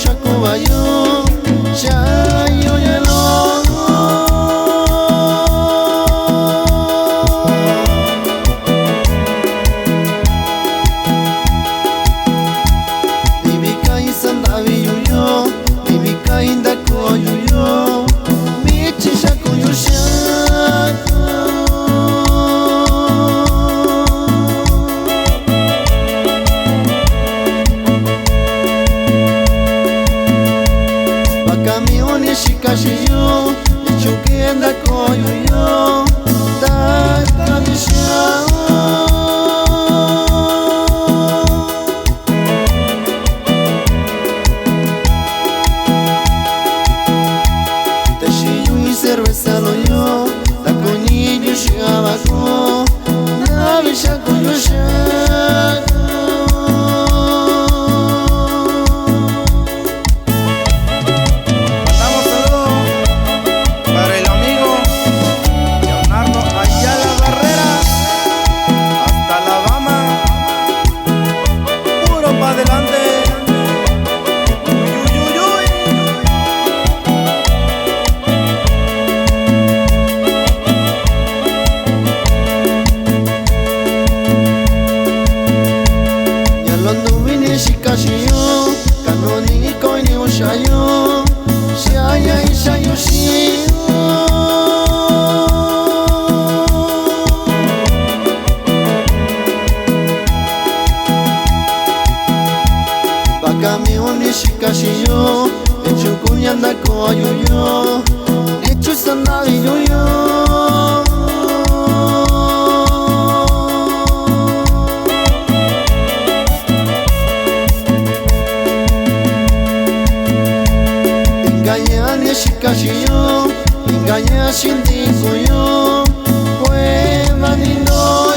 shakubayo shayo yelo Divika isandavi yuyo Divika indako yuyo Michi shakuyo shaku Bakamioni shikashiyo Ichukenda koyuyo Takamisha Cerveza lo yo, la coñillo llegaba con la villa con yo Mandamos saludos para el amigo Leonardo Ayala Barrera hasta Alabama, puro pa' adelante. Shikashiyo, kanoni koini ushayo, shaya ishayo shiyo. Bakamioni shikashiyo, echukunyanda koyuyo, echusandavi yuyo. Inganya shikashiyo, inganya shindikuyo, we manino.